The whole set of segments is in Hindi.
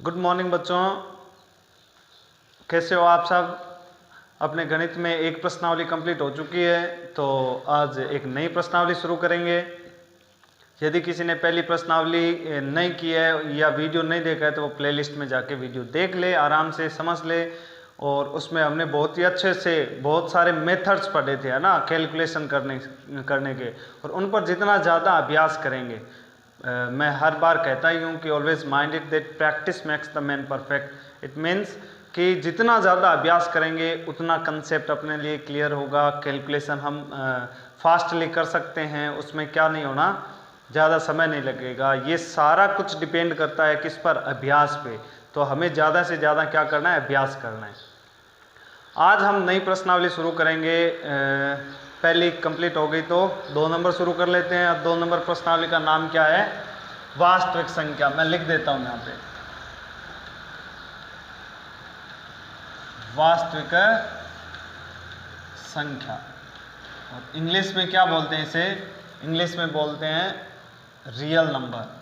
गुड मॉर्निंग बच्चों, कैसे हो आप सब। अपने गणित में एक प्रश्नावली कंप्लीट हो चुकी है, तो आज एक नई प्रश्नावली शुरू करेंगे। यदि किसी ने पहली प्रश्नावली नहीं की है या वीडियो नहीं देखा है तो वो प्लेलिस्ट में जाके वीडियो देख ले, आराम से समझ ले। और उसमें हमने बहुत ही अच्छे से बहुत सारे मेथड्स पढ़े थे, है ना, कैलकुलेशन करने के। और उन पर जितना ज़्यादा अभ्यास करेंगे, मैं हर बार कहता ही हूँ कि always mind it that practice makes the man perfect. It means कि जितना ज़्यादा अभ्यास करेंगे उतना कंसेप्ट अपने लिए क्लियर होगा। कैलकुलेशन हम फास्टली कर सकते हैं, उसमें क्या नहीं होना, ज़्यादा समय नहीं लगेगा। ये सारा कुछ डिपेंड करता है किस पर, अभ्यास पे। तो हमें ज़्यादा से ज़्यादा क्या करना है, अभ्यास करना है। आज हम नई प्रश्नावली शुरू करेंगे। पहली कंप्लीट हो गई तो 2 नंबर शुरू कर लेते हैं। 2 नंबर प्रश्नावली का नाम क्या है, वास्तविक संख्या। मैं लिख देता हूं यहाँ पे, वास्तविक संख्या। और इंग्लिश में क्या बोलते हैं इसे, इंग्लिश में बोलते हैं रियल नंबर।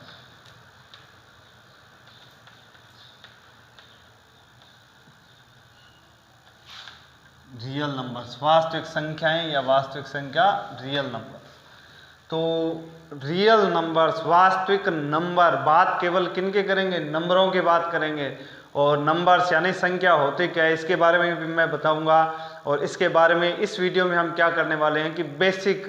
रियल नंबर्स, वास्तविक संख्याएं या वास्तविक संख्या, रियल नंबर। तो रियल नंबर्स, वास्तविक नंबर, बात केवल किनके करेंगे, नंबरों की बात करेंगे। और नंबर्स यानी संख्या होते क्या है, इसके बारे में भी मैं बताऊंगा। और इसके बारे में इस वीडियो में हम क्या करने वाले हैं कि बेसिक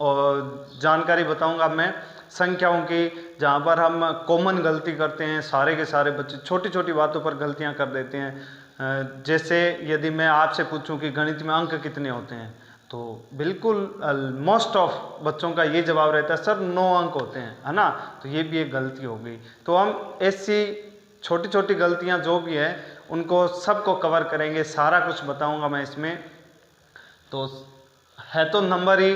और जानकारी बताऊंगा मैं संख्याओं की, जहाँ पर हम कॉमन गलती करते हैं। सारे के सारे बच्चे छोटी छोटी बातों पर गलतियाँ कर देते हैं। जैसे यदि मैं आपसे पूछूं कि गणित में अंक कितने होते हैं, तो बिल्कुल मोस्ट ऑफ बच्चों का ये जवाब रहता है, सर 9 अंक होते हैं, है ना। तो ये भी एक गलती हो गई। तो हम ऐसी छोटी छोटी गलतियां जो भी है उनको सबको कवर करेंगे, सारा कुछ बताऊंगा मैं इसमें। तो है तो नंबर ही।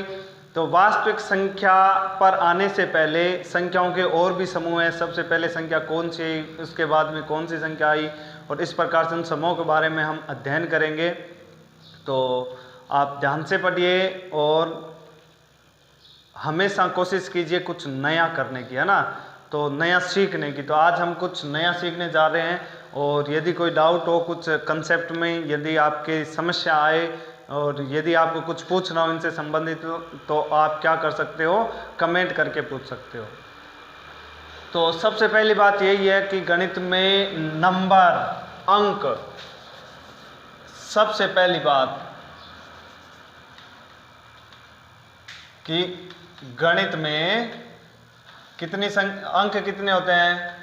तो वास्तविक संख्या पर आने से पहले संख्याओं के और भी समूह हैं। सबसे पहले संख्या कौन सी आई, उसके बाद में कौन सी संख्या आई, और इस प्रकार से उन समूहों के बारे में हम अध्ययन करेंगे। तो आप ध्यान से पढ़िए और हमेशा कोशिश कीजिए कुछ नया करने की, है ना, तो नया सीखने की। तो आज हम कुछ नया सीखने जा रहे हैं। और यदि कोई डाउट हो कुछ कंसेप्ट में, यदि आपकी समस्या आए और यदि आपको कुछ पूछना हो इनसे संबंधित, तो आप क्या कर सकते हो, कमेंट करके पूछ सकते हो। तो सबसे पहली बात यही है कि गणित में नंबर, अंक, सबसे पहली बात कि गणित में अंक कितने होते हैं,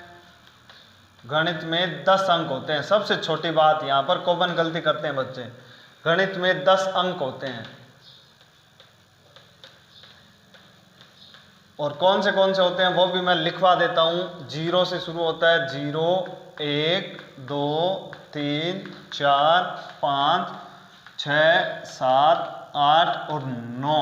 गणित में 10 अंक होते हैं। सबसे छोटी बात, यहां पर कॉमन गलती करते हैं बच्चे। गणित में 10 अंक होते हैं। और कौन से होते हैं वो भी मैं लिखवा देता हूं। 0 से शुरू होता है, 0, 1, 2, 3, 4, 5, 6, 7, 8 और 9।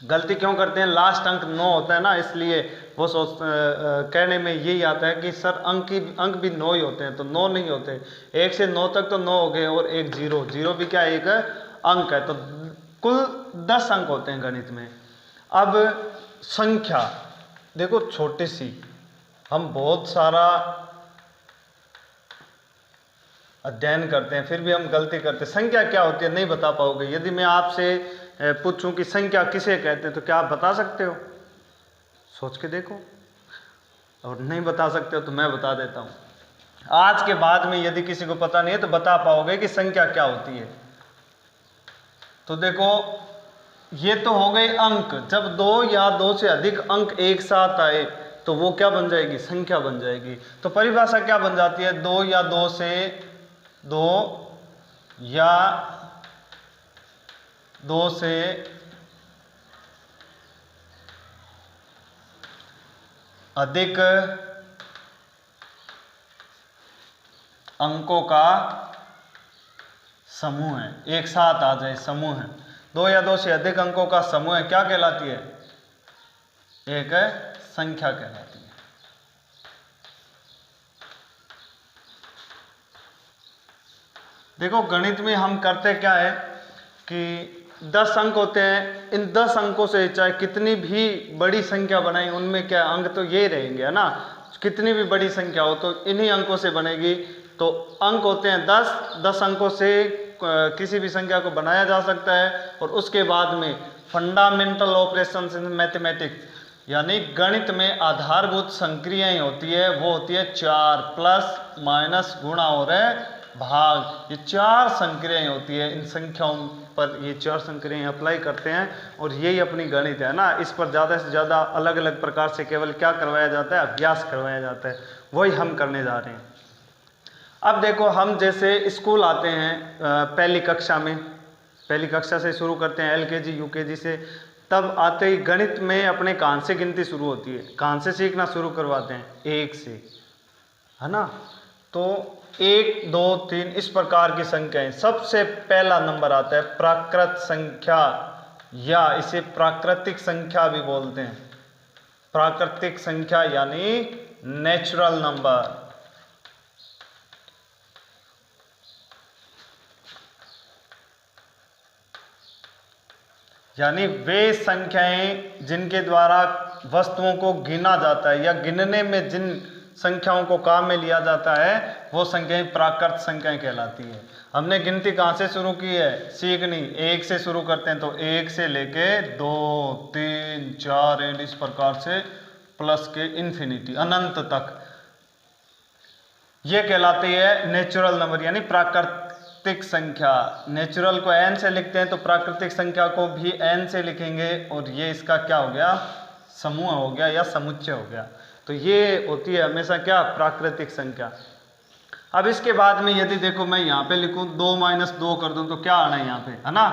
गलती क्यों करते हैं, लास्ट अंक 9 होता है ना, इसलिए वो कहने में यही आता है कि सर अंक भी 9 ही होते हैं। तो 9 नहीं होते, 1 से 9 तक तो 9 हो गए, और एक 0 भी क्या है, एक अंक है। तो कुल 10 अंक होते हैं गणित में। अब संख्या देखो, छोटी सी, हम बहुत सारा अध्ययन करते हैं फिर भी हम गलती करते हैं। संख्या क्या होती है नहीं बता पाओगे। यदि मैं आपसे पूछूं कि संख्या किसे कहते हैं, तो क्या आप बता सकते हो, सोच के देखो। और नहीं बता सकते हो तो मैं बता देता हूं। आज के बाद में यदि किसी को पता नहीं है तो बता पाओगे कि संख्या क्या होती है। तो देखो, ये तो हो गए अंक। जब 2 या 2 से अधिक अंक एक साथ आए तो वो क्या बन जाएगी, संख्या बन जाएगी। तो परिभाषा क्या बन जाती है, 2 या 2 से 2 या 2 से अधिक अंकों का समूह है, एक साथ आ जाए, समूह है। 2 या 2 से अधिक अंकों का समूह है, क्या कहलाती है, एक संख्या कहलाती है। देखो, गणित में हम करते क्या है कि 10 अंक होते हैं। इन 10 अंकों से चाहे कितनी भी बड़ी संख्या बनाएं, उनमें क्या अंक तो ये रहेंगे, है ना। कितनी भी बड़ी संख्या हो तो इन्हीं अंकों से बनेगी। तो अंक होते हैं 10, 10 अंकों से किसी भी संख्या को बनाया जा सकता है। और उसके बाद में फंडामेंटल ऑपरेशंस इन मैथमेटिक्स यानी गणित में आधारभूत संक्रियाएं होती है, वो होती है 4 प्लस माइनस गुणा और भाग। ये 4 संक्रियाएं होती है, इन संख्याओं पर ये 4 संक्रियाएं अप्लाई करते हैं और यही अपनी गणित है ना। इस पर ज़्यादा से ज़्यादा अलग अलग प्रकार से केवल क्या करवाया जाता है, अभ्यास करवाया जाता है, वही हम करने जा रहे हैं। अब देखो, हम जैसे स्कूल आते हैं पहली कक्षा में, पहली कक्षा से शुरू करते हैं, LKG UKG से, तब आते ही गणित में अपने कहाँ से गिनती शुरू होती है, कहाँ से सीखना शुरू करवाते हैं, 1 से, है ना। तो 1 2 3 इस प्रकार की संख्याएं। सबसे पहला नंबर आता है प्राकृत संख्या, या इसे प्राकृतिक संख्या भी बोलते हैं। प्राकृतिक संख्या यानी नेचुरल नंबर। यानी वे संख्याएं जिनके द्वारा वस्तुओं को गिना जाता है या गिनने में जिन संख्याओं को काम में लिया जाता है वो संख्याएं प्राकृत संख्याएं कहलाती है। हमने गिनती कहाँ से शुरू की है, सीखनी 1 से शुरू करते हैं, तो 1 से लेके 2 3 4 एंड इस प्रकार से प्लस के इन्फिनिटी अनंत तक, ये कहलाती है नेचुरल नंबर यानी प्राकृतिक संख्या। नेचुरल को n से लिखते हैं तो प्राकृतिक संख्या को भी n से लिखेंगे, और ये इसका क्या हो गया, समूह हो गया या समुच्चय हो गया। तो ये होती है हमेशा क्या, प्राकृतिक संख्या। अब इसके बाद में यदि देखो मैं यहाँ पे लिखूँ 2 - 2 कर दूँ तो क्या आना है यहाँ पे, है ना।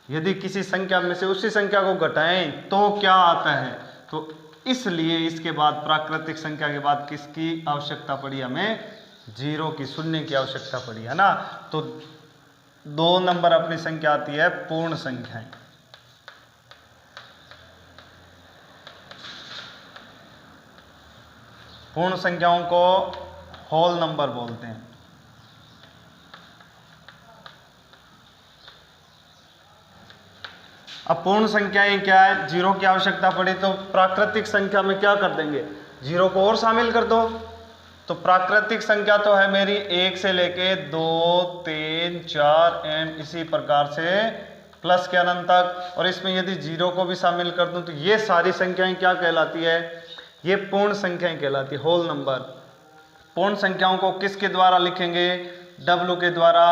यदि किसी संख्या में से उसी संख्या को घटाएं तो क्या आता है, तो इसलिए इसके बाद प्राकृतिक संख्या के बाद किसकी आवश्यकता पड़ी, हमें 0 की, शून्य की आवश्यकता पड़ी, है ना। तो 2 नंबर अपनी संख्या आती है पूर्ण संख्याएं। पूर्ण संख्याओं को होल नंबर बोलते हैं। अब पूर्ण संख्याएं क्या है, 0 की आवश्यकता पड़ी तो प्राकृतिक संख्या में क्या कर देंगे, 0 को और शामिल कर दो। तो प्राकृतिक संख्या तो है मेरी 1 से लेके 2 3 4 एंड इसी प्रकार से प्लस के अनंत तक, और इसमें यदि 0 को भी शामिल कर दूं तो ये सारी संख्याएं क्या कहलाती है, ये पूर्ण संख्याएं कहलाती है, होल नंबर। पूर्ण संख्याओं को किसके द्वारा लिखेंगे, W के द्वारा।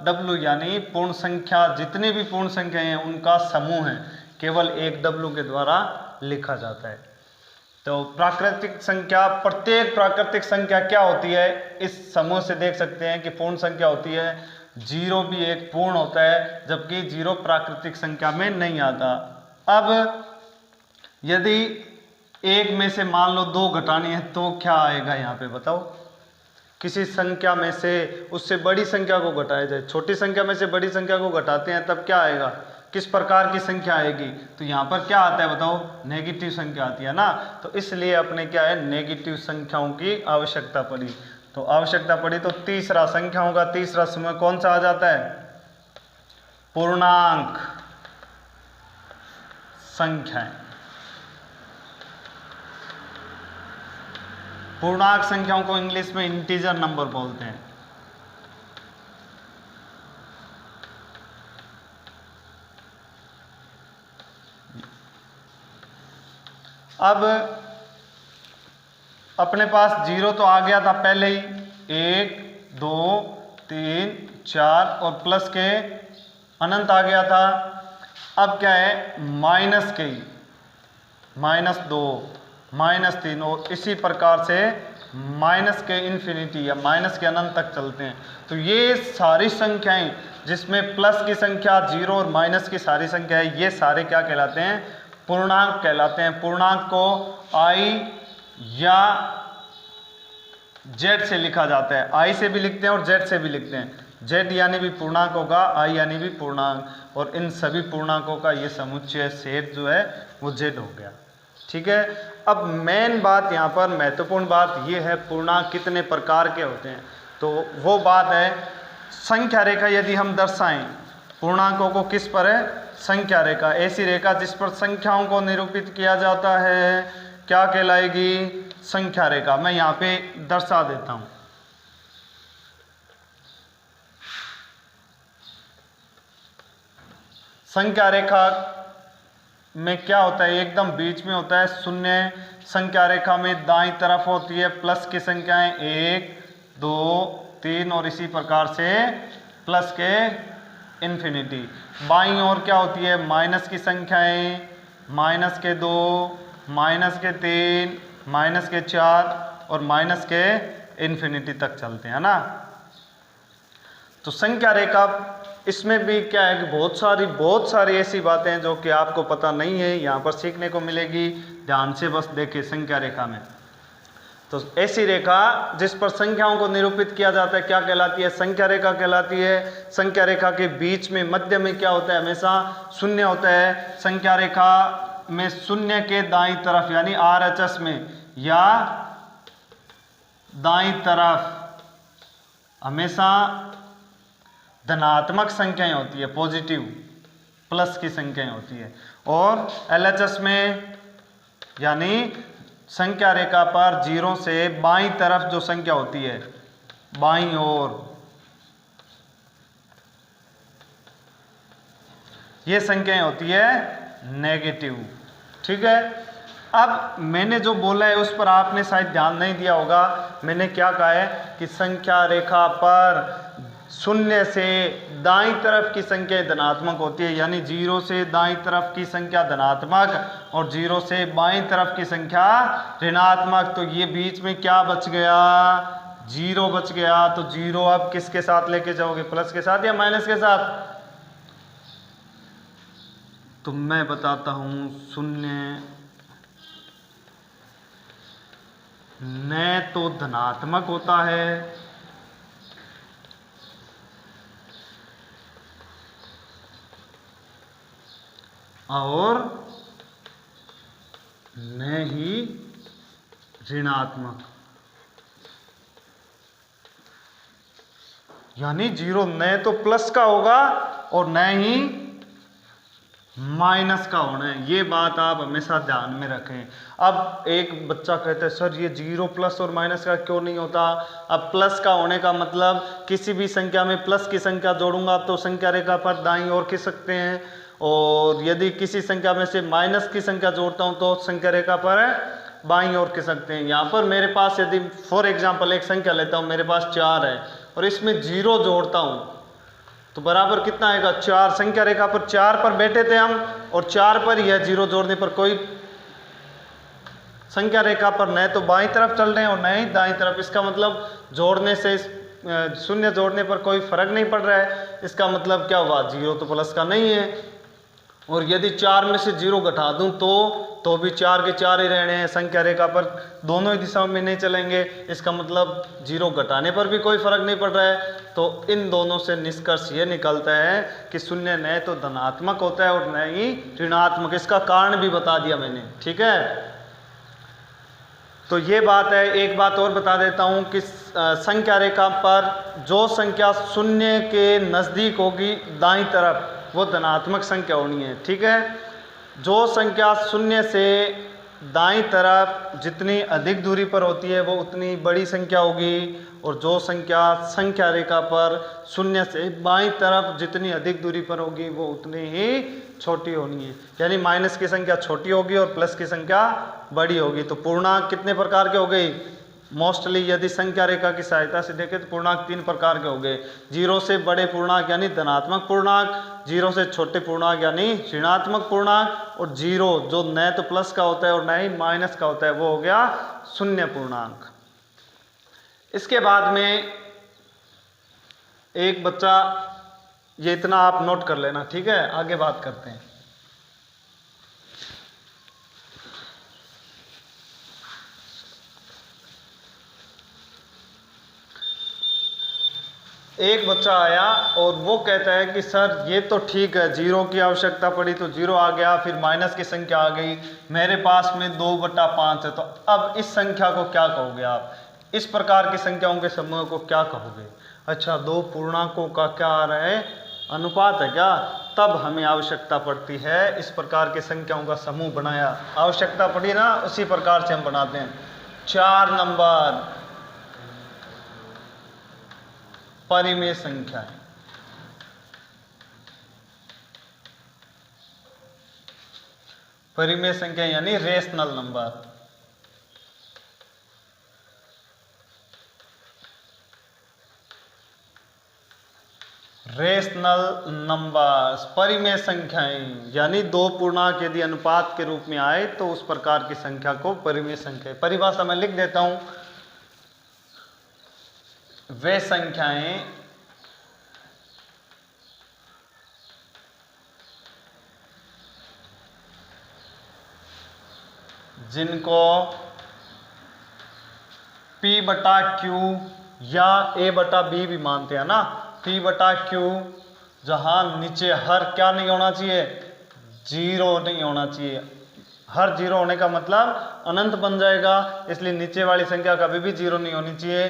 W यानी पूर्ण संख्या, जितनी भी पूर्ण संख्याएं हैं उनका समूह है, केवल एक W के द्वारा लिखा जाता है। तो प्राकृतिक संख्या, प्रत्येक प्राकृतिक संख्या क्या होती है, इस समूह से देख सकते हैं कि पूर्ण संख्या होती है। 0 भी एक पूर्ण होता है, जबकि 0 प्राकृतिक संख्या में नहीं आता। अब यदि 1 में से मान लो 2 घटानी है तो क्या आएगा यहाँ पे बताओ। किसी संख्या में से उससे बड़ी संख्या को घटाया जाए, छोटी संख्या में से बड़ी संख्या को घटाते हैं तब क्या आएगा, किस प्रकार की संख्या आएगी, तो यहाँ पर क्या आता है बताओ, नेगेटिव संख्या आती है ना। तो इसलिए अपने क्या है, नेगेटिव संख्याओं की आवश्यकता पड़ी। तो आवश्यकता पड़ी तो तीसरा, संख्याओं का तीसरा समूह कौन सा आ जाता है, पूर्णांक संख्याएं। पूर्णांक संख्याओं को इंग्लिश में इंटीजर नंबर बोलते हैं। अब अपने पास 0 तो आ गया था पहले ही, 1 2 3 4 और प्लस के अनंत आ गया था। अब क्या है, माइनस के, -2 -3 और इसी प्रकार से माइनस के इन्फिनिटी या माइनस के अनंत तक चलते हैं। तो ये सारी संख्याएं जिसमें प्लस की संख्या 0 और माइनस की सारी संख्या है, ये सारे क्या कहलाते हैं, पूर्णांक कहलाते हैं। पूर्णांक को I या Z से लिखा जाता है, I से भी लिखते हैं और Z से भी लिखते हैं। Z यानी भी पूर्णांक होगा, I यानी भी पूर्णांक, और इन सभी पूर्णांकों का ये समुच्चय सेट जो है वो Z हो गया। ठीक है। अब मेन बात यहाँ पर, महत्वपूर्ण बात ये है, पूर्णांक कितने प्रकार के होते हैं, तो वो बात है संख्या रेखा। यदि हम दर्शाएं पूर्णांकों को किस पर है, संख्या रेखा, ऐसी रेखा जिस पर संख्याओं को निरूपित किया जाता है, क्या कहलाएगी? संख्या रेखा। मैं यहाँ पे दर्शा देता हूँ। संख्या रेखा में क्या होता है? एकदम बीच में होता है शून्य। संख्या रेखा में दाईं तरफ होती है प्लस की संख्याएं 1 2 3 और इसी प्रकार से प्लस के इन्फिनिटी। बाईं ओर क्या होती है? माइनस की संख्याएं, माइनस के 2, माइनस के 3, माइनस के 4 और माइनस के इन्फिनिटी तक चलते हैं ना। तो संख्या रेखा इसमें भी क्या है कि बहुत सारी ऐसी बातें हैं जो कि आपको पता नहीं है, यहाँ पर सीखने को मिलेगी। ध्यान से बस देखिए संख्या रेखा में। तो ऐसी रेखा जिस पर संख्याओं को निरूपित किया जाता है क्या कहलाती है? संख्या रेखा कहलाती है। संख्या रेखा के बीच में मध्य में क्या होता है? हमेशा शून्य होता है। संख्या रेखा में शून्य के दाईं तरफ यानी RHS में या दाईं तरफ हमेशा धनात्मक संख्याएं होती है, पॉजिटिव प्लस की संख्याएं होती है। और LHS में यानी संख्या रेखा पर 0 से बाईं तरफ जो संख्या होती है, बाईं ओर, ये संख्याएं होती है नेगेटिव। ठीक है। अब मैंने जो बोला है उस पर आपने शायद ध्यान नहीं दिया होगा। मैंने क्या कहा है कि संख्या रेखा पर शून्य से दाईं तरफ की संख्या धनात्मक होती है, यानी 0 से दाईं तरफ की संख्या धनात्मक और 0 से बाईं तरफ की संख्या ऋणात्मक। तो ये बीच में क्या बच गया? 0 बच गया। तो 0 अब किसके साथ लेके जाओगे? प्लस के साथ या माइनस के साथ? तो मैं बताता हूं, शून्य न तो धनात्मक होता है और न ही ऋणात्मक। यानी 0 न तो प्लस का होगा और न ही माइनस का होना है। ये बात आप हमेशा ध्यान में रखें। अब एक बच्चा कहता है सर ये 0 प्लस और माइनस का क्यों नहीं होता? अब प्लस का होने का मतलब किसी भी संख्या में प्लस की संख्या जोड़ूंगा तो संख्या रेखा पर दाईं ओर खिसक सकते हैं, और यदि किसी संख्या में से माइनस की संख्या जोड़ता हूं तो संख्या रेखा पर बाईं ओर खिसक सकते हैं। यहाँ पर मेरे पास यदि फॉर एग्जाम्पल एक संख्या लेता हूँ, मेरे पास 4 है और इसमें 0 जोड़ता हूँ तो बराबर कितना आएगा? 4। संख्या रेखा पर 4 पर बैठे थे हम और 4 पर ही है, 0 जोड़ने पर कोई संख्या रेखा पर न तो बाईं तरफ चल रहे हैं और न ही दाईं तरफ। इसका मतलब जोड़ने से शून्य जोड़ने पर कोई फर्क नहीं पड़ रहा है। इसका मतलब क्या हुआ? 0 तो प्लस का नहीं है। और यदि 4 में से 0 घटा दूं तो भी 4 के 4 ही रहने हैं। संख्या रेखा पर दोनों ही दिशाओं में नहीं चलेंगे। इसका मतलब 0 घटाने पर भी कोई फर्क नहीं पड़ रहा है। तो इन दोनों से निष्कर्ष ये निकलता है कि शून्य न तो धनात्मक होता है और न ही ऋणात्मक। इसका कारण भी बता दिया मैंने। ठीक है, तो ये बात है। एक बात और बता देता हूँ कि संख्या रेखा पर जो संख्या शून्य के नज़दीक होगी दाईं तरफ वो धनात्मक संख्या होनी है। ठीक है, जो संख्या शून्य से दाईं तरफ जितनी अधिक दूरी पर होती है वो उतनी बड़ी संख्या होगी, और जो संख्या रेखा पर शून्य से बाईं तरफ जितनी अधिक दूरी पर होगी वो उतनी ही छोटी होनी है। यानी माइनस की संख्या छोटी होगी और प्लस की संख्या बड़ी होगी। तो पूर्णांक कितने प्रकार के हो गए? मोस्टली यदि संख्या रेखा की सहायता से देखें तो पूर्णांक 3 प्रकार के हो गए। 0 से बड़े पूर्णांक यानी धनात्मक पूर्णांक, 0 से छोटे पूर्णांक यानी ऋणात्मक पूर्णांक, और 0 जो न तो प्लस का होता है और न ही माइनस का होता है वो हो गया शून्य पूर्णांक। इसके बाद में एक बच्चा, ये इतना आप नोट कर लेना। ठीक है, आगे बात करते हैं। एक बच्चा आया और वो कहता है कि सर ये तो ठीक है, 0 की आवश्यकता पड़ी तो 0 आ गया, फिर माइनस की संख्या आ गई, मेरे पास में 2/5 है, तो अब इस संख्या को क्या कहोगे आप? इस प्रकार की संख्याओं के समूह को क्या कहोगे? अच्छा, 2 पूर्णांकों का क्या आ रहा है? अनुपात है क्या? तब हमें आवश्यकता पड़ती है इस प्रकार के संख्याओं का समूह बनाया। आवश्यकता पड़ी ना, उसी प्रकार से हम बनाते हैं। 4 नंबर परिमेय संख्या है। परिमेय संख्या यानी रेशनल नंबर। रेशनल नंबर्स परिमेय संख्याएं यानी दो पूर्णांक यदि अनुपात के रूप में आए तो उस प्रकार की संख्या को परिमेय संख्या। परिभाषा में लिख देता हूं, वे संख्याएं जिनको P बटा Q या A बटा B भी मानते हैं ना, P बटा Q, जहां नीचे हर क्या नहीं होना चाहिए, 0 नहीं होना चाहिए। हर 0 होने का मतलब अनंत बन जाएगा, इसलिए नीचे वाली संख्या कभी भी 0 नहीं होनी चाहिए।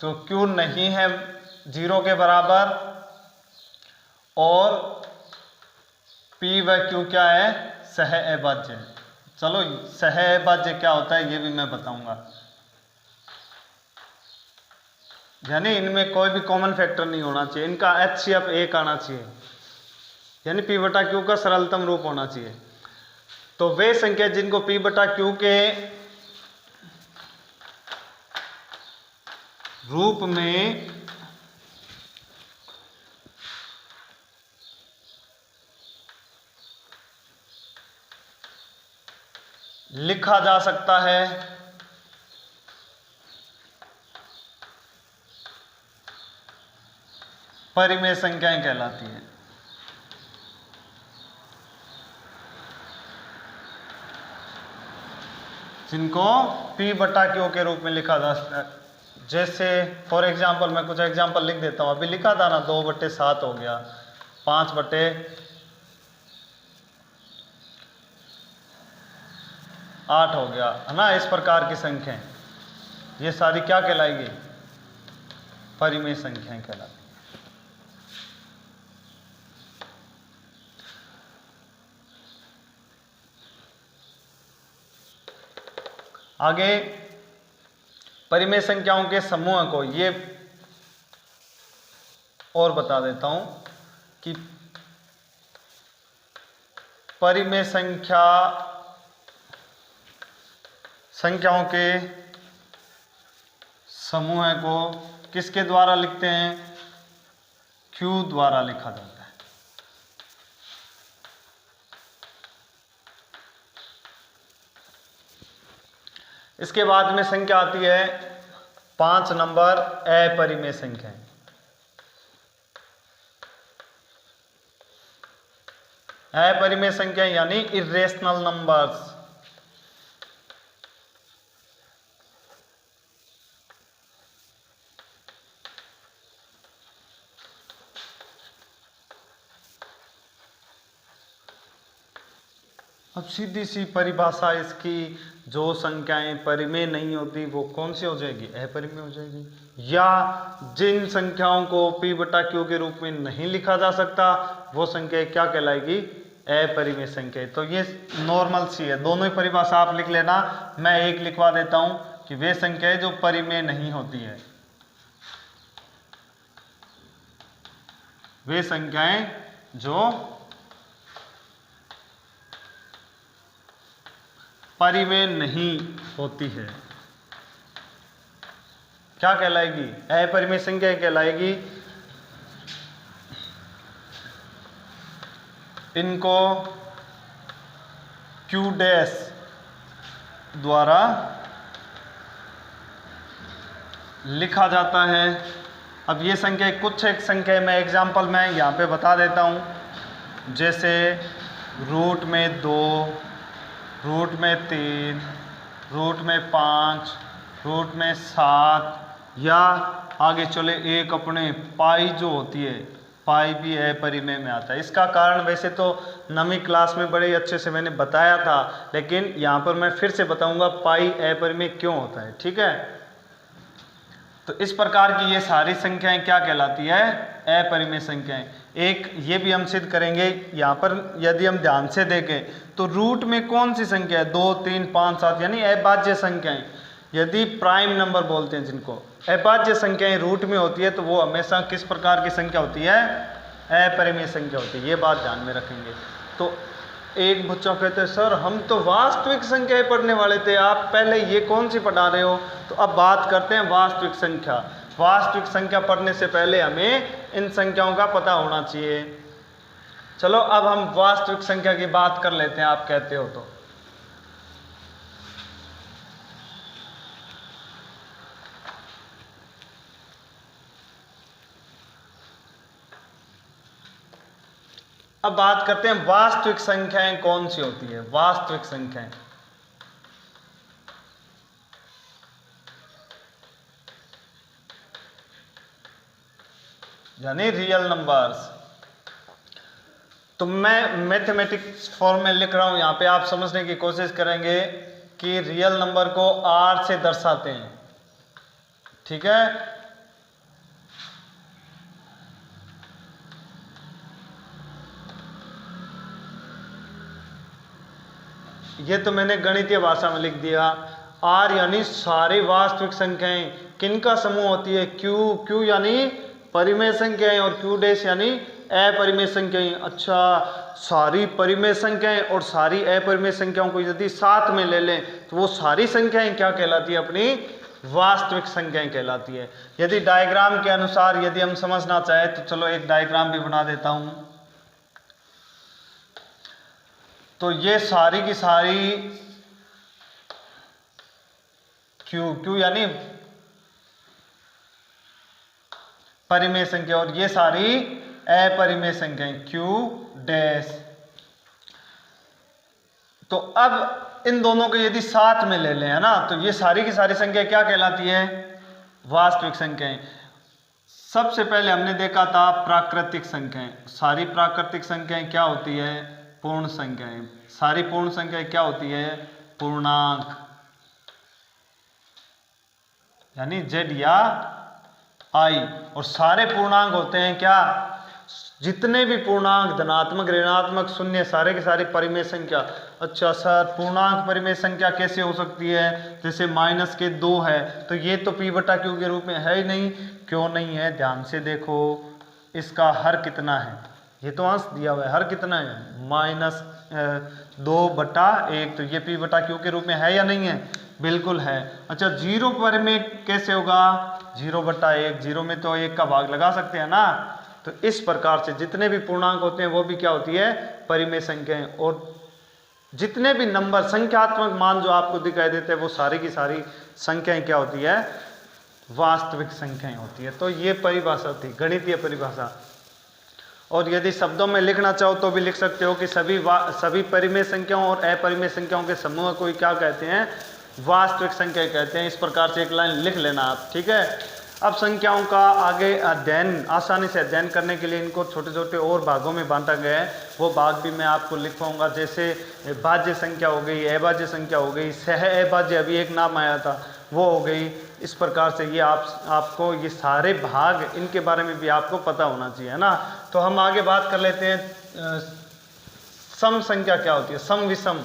तो Q नहीं है 0 के बराबर और P व Q क्या है, सहअभाज्य। चलो सहअभाज्य क्या होता है ये भी मैं बताऊंगा। यानी इनमें कोई भी कॉमन फैक्टर नहीं होना चाहिए, इनका HCF 1 आना चाहिए, यानी P बटा Q का सरलतम रूप होना चाहिए। तो वे संख्या जिनको P बटा Q के रूप में लिखा जा सकता है परिमेय संख्याएं कहलाती हैं। जिनको P बटा Q के रूप में लिखा जा सकता है। जैसे फॉर एग्जाम्पल मैं कुछ एग्जाम्पल लिख देता हूं। अभी लिखा था ना 2/7 हो गया, 5/8 हो गया, है ना। इस प्रकार की संख्याएं ये सारी क्या कहलाएगी, परिमेय संख्याएं कहलाती। आगे परिमेय संख्याओं के समूह को ये और बता देता हूं कि परिमेय संख्याओं के समूह को किसके द्वारा लिखते हैं, Q द्वारा लिखा जाता है। इसके बाद में संख्या आती है 5 नंबर अपरिमेय संख्याएं। अपरिमेय संख्याएं यानी इर्रेशनल नंबर्स। अब सीधी सी परिभाषा इसकी, जो संख्याएं परिमेय नहीं होती वो कौन सी हो जाएगी, अपरिमेय हो जाएगी। या जिन संख्याओं को P बटा Q के रूप में नहीं लिखा जा सकता वो संख्या क्या कहलाएगी, अपरिमेय संख्या। तो ये नॉर्मल सी है, दोनों ही परिभाषा आप लिख लेना। मैं एक लिखवा देता हूं कि वे संख्याएं जो परिमेय नहीं होती है, वे संख्याएं जो परिमेय नहीं होती है क्या कहलाएगी, अपरिमेय संख्या कहलाएगी। इनको Q डैश द्वारा लिखा जाता है। अब ये संख्या कुछ एक संख्या मैं एग्जांपल में यहाँ पे बता देता हूँ, जैसे रूट में 2, रूट में 3, रूट में 5, रूट में 7, या आगे चले एक अपने पाई जो होती है, पाई भी अपरिमेय में आता है। इसका कारण वैसे तो नवीं क्लास में बड़े अच्छे से मैंने बताया था, लेकिन यहाँ पर मैं फिर से बताऊंगा पाई अपरिमेय क्यों होता है, ठीक है। तो इस प्रकार की ये सारी संख्याएं क्या कहलाती है, अपरिमेय संख्याएं। एक ये भी हम सिद्ध करेंगे यहाँ पर, यदि हम ध्यान से देखें तो रूट में कौन सी संख्या है, 2, 3, 5, 7 यानी अभाज्य संख्याएं। यदि प्राइम नंबर बोलते हैं जिनको, अभाज्य संख्याएं रूट में होती है तो वो हमेशा किस प्रकार की संख्या होती है, अपरिमेय संख्या होती है। ये बात ध्यान में रखेंगे। तो एक बच्चा कहते हैं सर हम तो वास्तविक संख्याएं पढ़ने वाले थे, आप पहले ये कौन सी पढ़ा रहे हो। तो अब बात करते हैं वास्तविक संख्या। वास्तविक संख्या पढ़ने से पहले हमें इन संख्याओं का पता होना चाहिए। चलो अब हम वास्तविक संख्या की बात कर लेते हैं, आप कहते हो तो। अब बात करते हैं वास्तविक संख्याएं कौन सी होती है। वास्तविक संख्याएं यानी रियल नंबर्स। तो मैं मैथमेटिक्स फॉर्म में लिख रहा हूं, यहां पे आप समझने की कोशिश करेंगे कि रियल नंबर को आर से दर्शाते हैं, ठीक है। ये तो मैंने गणितीय भाषा में लिख दिया। आर यानी सारी वास्तविक संख्याएं किनका समूह होती है, क्यू। क्यू यानी परिमेय संख्याएं और क्यू डैश यानी अपरिमेय संख्याएं। अच्छा, सारी परिमेय संख्याएं और सारी अपरिमेय संख्याओं को यदि साथ में ले लें तो वो सारी संख्याएं क्या कहलाती है, अपनी वास्तविक संख्याएं कहलाती है। यदि डायग्राम के अनुसार यदि हम समझना चाहें तो चलो एक डायग्राम भी बना देता हूं। तो ये सारी की सारी क्यू यानी परिमेय संख्या और ये सारी अपरिमेय संख्याएं क्यू डैश। तो अब इन दोनों को यदि साथ में ले लें, है ना, तो ये सारी की सारी संख्या क्या कहलाती है, वास्तविक संख्याएं। सबसे पहले हमने देखा था प्राकृतिक संख्याएं। सारी प्राकृतिक संख्याएं क्या होती है, पूर्ण संख्याएं। सारी पूर्ण संख्याएं क्या होती है, पूर्णांक यानी जेड या आई। और सारे पूर्णांक होते हैं क्या, जितने भी पूर्णांक धनात्मक ऋणात्मक शून्य सारे के सारे परिमेय संख्या। अच्छा सर पूर्णांक परिमेय संख्या कैसे हो सकती है, जैसे -2 है तो ये तो p बटा q के रूप में है ही नहीं। क्यों नहीं है, ध्यान से देखो, इसका हर कितना है, ये तो अंश दिया हुआ है, हर कितना है -2/1, तो ये p बटा q के रूप में है या नहीं है, बिल्कुल है। अच्छा जीरो पर में कैसे होगा, 0/1, जीरो में तो 1 का भाग लगा सकते हैं ना। तो इस प्रकार से जितने भी पूर्णांक होते हैं वो भी क्या होती है, परिमेय संख्याएं। और जितने भी नंबर संख्यात्मक मान जो आपको दिखाई देते हैं वो सारी की सारी संख्याएं क्या होती है, वास्तविक संख्याएं होती है। तो ये परिभाषा थी, गणितीय परिभाषा। और यदि शब्दों में लिखना चाहो तो भी लिख सकते हो कि सभी परिमेय संख्याओं और अपरिमेय संख्याओं के समूह को क्या कहते हैं, वास्तविक संख्या कहते हैं। इस प्रकार से एक लाइन लिख लेना आप, ठीक है। अब संख्याओं का आगे अध्ययन, आसानी से अध्ययन करने के लिए इनको छोटे छोटे और भागों में बांटा गया है, वो भाग भी मैं आपको लिखवाऊंगा। जैसे भाज्य संख्या हो गई, अभाज्य संख्या हो गई, सह अभाज्य अभी एक नाम आया था वो हो गई। इस प्रकार से ये आपको ये सारे भाग इनके बारे में भी आपको पता होना चाहिए, है ना। तो हम आगे बात कर लेते हैं सम संख्या क्या होती है, सम विषम।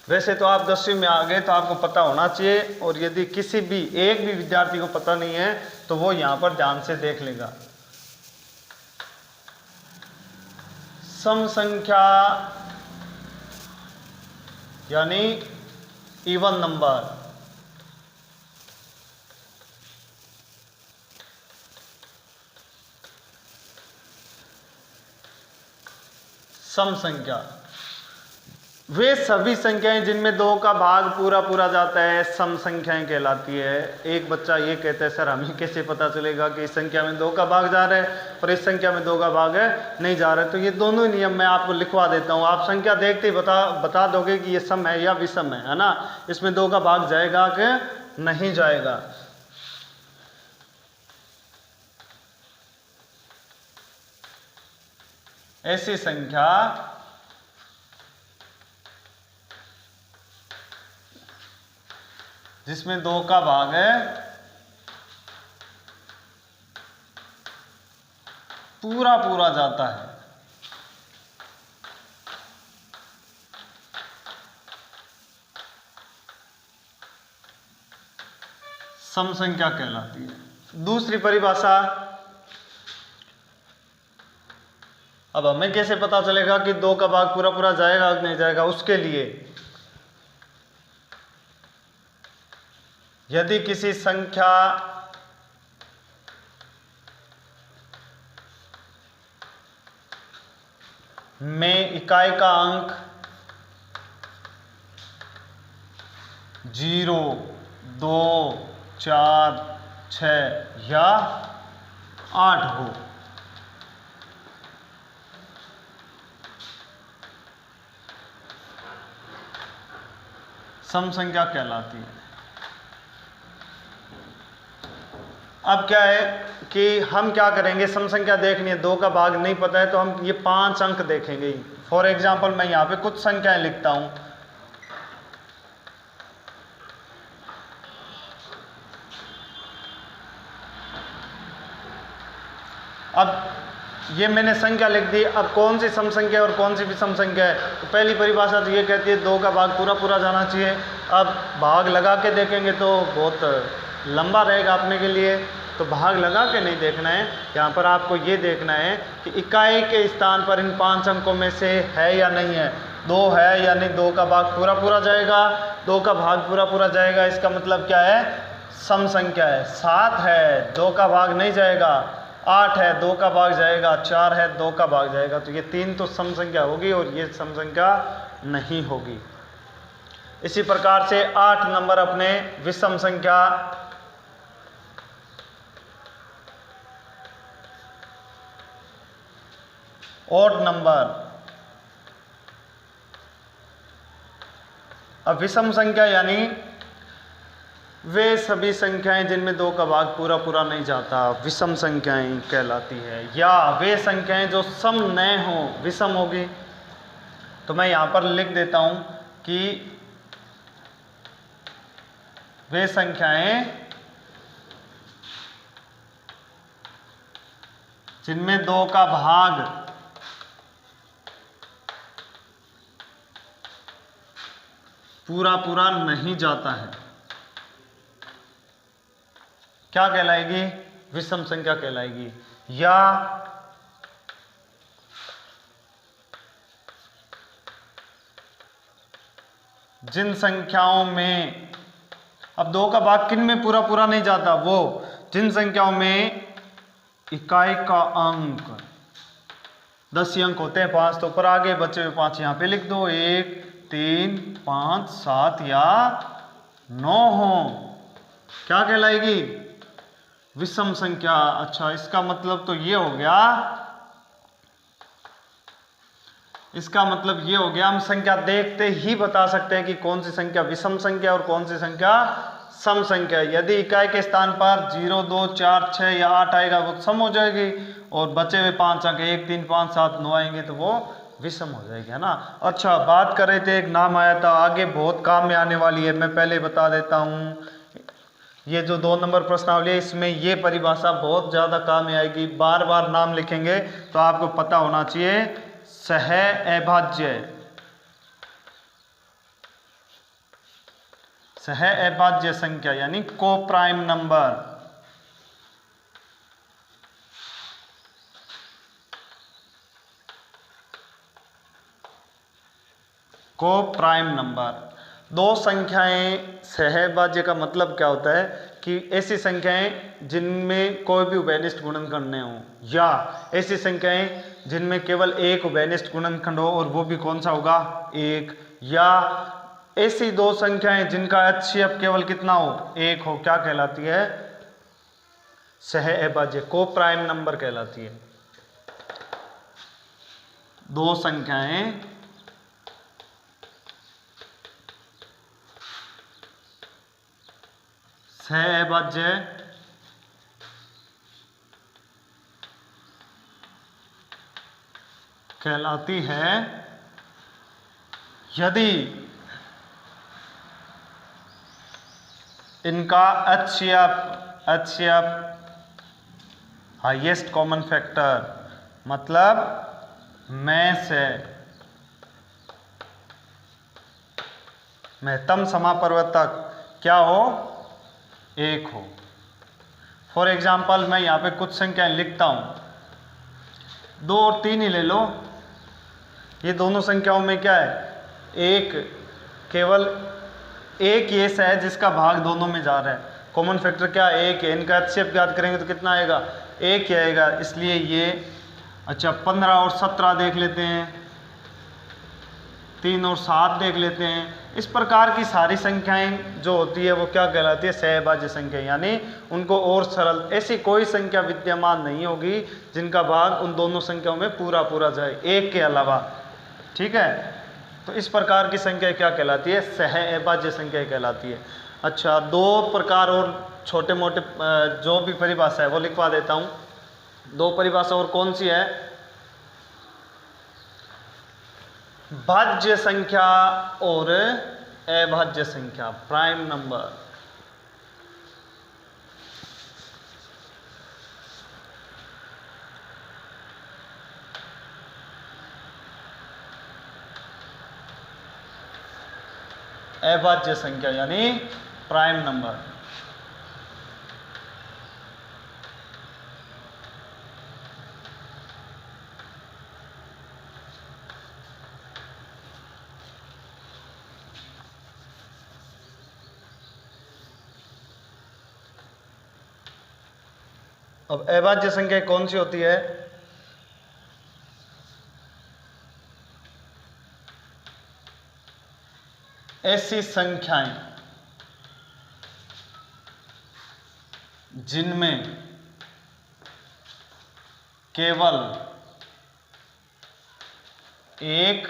वैसे तो आप 10वीं में आ गए तो आपको पता होना चाहिए, और यदि किसी भी एक भी विद्यार्थी को पता नहीं है तो वो यहाँ पर ध्यान से देख लेगा। सम संख्या यानी इवन नंबर। सम संख्या वे सभी संख्याएं जिनमें 2 का भाग पूरा पूरा जाता है सम संख्याएं कहलाती है। एक बच्चा ये कहता है सर हमें कैसे पता चलेगा कि इस संख्या में 2 का भाग जा रहा है और इस संख्या में 2 का भाग नहीं जा रहा है। तो ये दोनों नियम मैं आपको लिखवा देता हूँ, आप संख्या देखते ही बता दोगे कि ये सम है या विषम है ना। इसमें 2 का भाग जाएगा कि नहीं जाएगा। ऐसी संख्या जिसमें 2 का भाग है पूरा पूरा जाता है। सम संख्या कहलाती है। दूसरी परिभाषा, अब हमें कैसे पता चलेगा कि 2 का भाग पूरा पूरा जाएगा कि नहीं जाएगा? उसके लिए यदि किसी संख्या में इकाई का अंक 0, 2, 4, 6 या 8 हो, सम संख्या कहलाती है। अब क्या है कि हम क्या करेंगे, सम संख्या देखनी है, 2 का भाग नहीं पता है तो हम ये 5 अंक देखेंगे। फॉर एग्जाम्पल मैं यहाँ पे कुछ संख्याएं लिखता हूं। अब ये मैंने संख्या लिख दी। अब कौन सी सम संख्या और कौन सी विषम संख्या है? तो पहली परिभाषा तो ये कहती है 2 का भाग पूरा पूरा जाना चाहिए। अब भाग लगा के देखेंगे तो बहुत लंबा रहेगा अपने के लिए, तो भाग लगा के नहीं देखना है। यहाँ पर आपको ये देखना है कि इकाई के स्थान पर इन 5 अंकों में से है या नहीं है। 2 है यानी 2 का भाग पूरा पूरा जाएगा। 2 का भाग पूरा पूरा जाएगा इसका मतलब क्या है? सम संख्या है। 7 है, 2 का भाग नहीं जाएगा। 8 है, 2 का भाग जाएगा। 4 है, 2 का भाग जाएगा। तो ये 3 तो सम संख्या होगी और ये सम संख्या नहीं होगी। इसी प्रकार से 8 नंबर अपने विषम संख्या ऑड नंबर। अब विषम संख्या यानी वे सभी संख्याएं जिनमें 2 का भाग पूरा पूरा नहीं जाता, विषम संख्याएं कहलाती है। या वे संख्याएं जो सम न हो, विषम होगी। तो मैं यहां पर लिख देता हूं कि वे संख्याएं जिनमें 2 का भाग पूरा पूरा नहीं जाता है क्या कहलाएगी? विषम संख्या कहलाएगी। या जिन संख्याओं में, अब 2 का भाग किन में पूरा पूरा नहीं जाता? वो जिन संख्याओं में इकाई का अंक 10 अंक होते हैं, 5 तो ऊपर आगे, बचे हुए 5 यहां पे लिख दो। 1, 3, 5, 7 या 9 हो, क्या कहलाएगी? विषम संख्या। अच्छा, इसका मतलब तो ये हो गया, इसका मतलब ये हो गया हम संख्या देखते ही बता सकते हैं कि कौन सी संख्या विषम संख्या और कौन सी संख्या सम संख्या। यदि इकाई के स्थान पर 0, 2, 4, 6 या 8 आएगा वो सम हो जाएगी, और बचे हुए 5 अंक 1, 3, 5, 7, 9 आएंगे तो वो विषम हो जाएगी, है ना। अच्छा, बात कर रहे थे, एक नाम आया था, आगे बहुत काम में आने वाली है, मैं पहले बता देता हूँ। ये जो 2 नंबर प्रश्नावली है इसमें ये परिभाषा बहुत ज़्यादा काम में आएगी। बार बार नाम लिखेंगे तो आपको पता होना चाहिए। सह अभाज्य, सह अभाज्य संख्या यानी को प्राइम नंबर। को प्राइम नंबर। 2 संख्याएं सहअभाज्य का मतलब क्या होता है कि ऐसी संख्याएं जिनमें कोई भी उभयनिष्ठ गुणनखंड न हो, या ऐसी संख्याएं जिनमें केवल एक उभयनिष्ठ गुणनखंड हो और वो भी कौन सा होगा? 1। या ऐसी 2 संख्याएं जिनका HCF केवल कितना हो? 1 हो, क्या कहलाती है? सहअभाज्य, को प्राइम नंबर कहलाती है। 2 संख्याएं सहअभाज्य कहलाती है यदि इनका HCF हाईएस्ट कॉमन फैक्टर मतलब में से महत्तम समापरिवर्तक क्या हो, 1 हो। फॉर एग्जाम्पल मैं यहाँ पे कुछ संख्याएं लिखता हूँ, 2 और 3 ही ले लो। ये दोनों संख्याओं में क्या है, एक, केवल एक ये है जिसका भाग दोनों में जा रहा है। कॉमन फैक्टर क्या है, 1 है। इनका HCF ज्ञात करेंगे तो कितना आएगा, 1 ही आएगा, इसलिए ये। अच्छा 15 और 17 देख लेते हैं, 3 और 7 देख लेते हैं। इस प्रकार की सारी संख्याएं जो होती है वो क्या कहलाती है, सहभाज्य संख्या, यानी उनको और सरल, ऐसी कोई संख्या विद्यमान नहीं होगी जिनका भाग उन दोनों संख्याओं में पूरा पूरा जाए, एक के अलावा। ठीक है, तो इस प्रकार की संख्या क्या कहलाती है, सहभाज्य संख्या कहलाती है। अच्छा 2 प्रकार और छोटे मोटे जो भी परिभाषा है वो लिखवा देता हूँ। 2 परिभाषा और कौन सी है, भाज्य संख्या और अभाज्य संख्या, प्राइम नंबर। अभाज्य संख्या यानी प्राइम नंबर। अब अभाज्य संख्या कौन सी होती है, ऐसी संख्याएं जिनमें केवल एक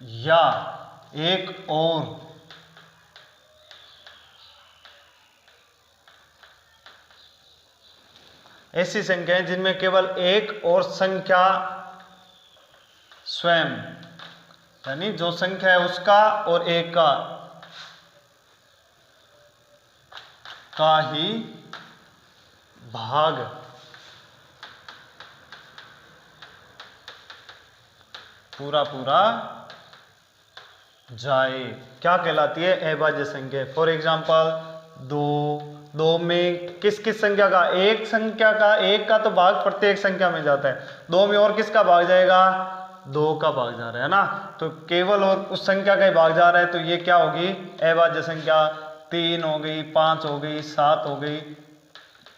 या एक और ऐसी संख्याएं जिनमें केवल एक और संख्या स्वयं, यानी जो संख्या है उसका और एक का ही भाग पूरा पूरा जाए, क्या कहलाती है, अभाज्य संख्या। फॉर एग्जाम्पल 2 में किस किस संख्या का, एक संख्या का, एक का तो भाग प्रत्येक संख्या में जाता है, 2 में और किसका भाग जाएगा, 2 का भाग जा रहा है ना, तो केवल और उस संख्या का ही भाग जा रहा है, तो ये क्या होगी, अभाज्य संख्या। 3 हो गई, 5 हो गई, 7 हो गई,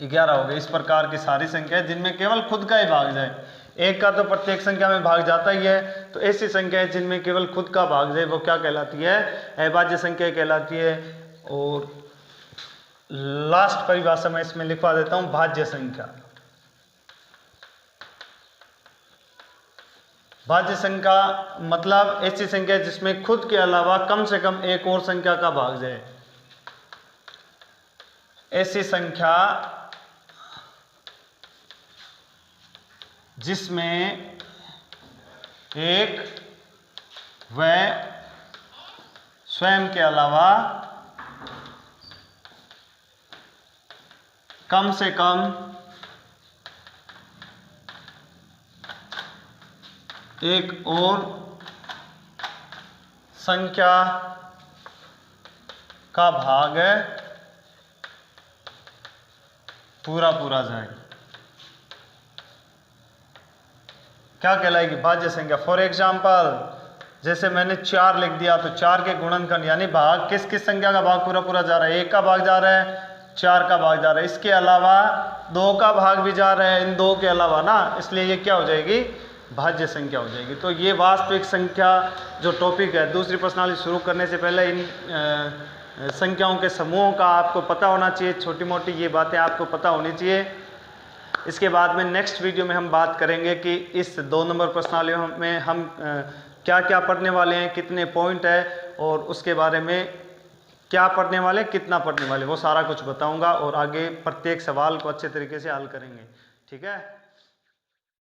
11 हो गई। इस प्रकार की सारी संख्या जिनमें केवल खुद का ही भाग जाए, एक का तो प्रत्येक संख्या में भाग जाता ही है, तो ऐसी संख्याएं जिनमें केवल खुद का भाग जाए वो क्या कहलाती है, अभाज्य संख्या कहलाती है। और लास्ट परिभाषा मैं इसमें लिखवा देता हूं, भाज्य संख्या। भाज्य संख्या मतलब ऐसी संख्या जिसमें खुद के अलावा कम से कम एक और संख्या का भाग जाए। ऐसी संख्या जिसमें एक व स्वयं के अलावा कम से कम एक और संख्या का भाग पूरा पूरा जाए, क्या कहलाएगी, भाज्य संख्या। फॉर एग्जाम्पल जैसे मैंने 4 लिख दिया, तो 4 के गुणनखंड यानी भाग किस किस संख्या का भाग पूरा पूरा जा रहा है, 1 का भाग जा रहा है, 4 का भाग जा रहा है, इसके अलावा 2 का भाग भी जा रहा है, इन 2 के अलावा ना, इसलिए ये क्या हो जाएगी, भाज्य संख्या हो जाएगी। तो ये वास्तविक संख्या जो टॉपिक है, दूसरी प्रश्नावली शुरू करने से पहले इन संख्याओं के समूहों का आपको पता होना चाहिए, छोटी मोटी ये बातें आपको पता होनी चाहिए। इसके बाद में नेक्स्ट वीडियो में हम बात करेंगे कि इस 2 नंबर प्रश्नावली में हम क्या क्या पढ़ने वाले हैं, कितने पॉइंट है, और उसके बारे में क्या पढ़ने वाले, कितना पढ़ने वाले, वो सारा कुछ बताऊंगा, और आगे प्रत्येक सवाल को अच्छे तरीके से हल करेंगे। ठीक है।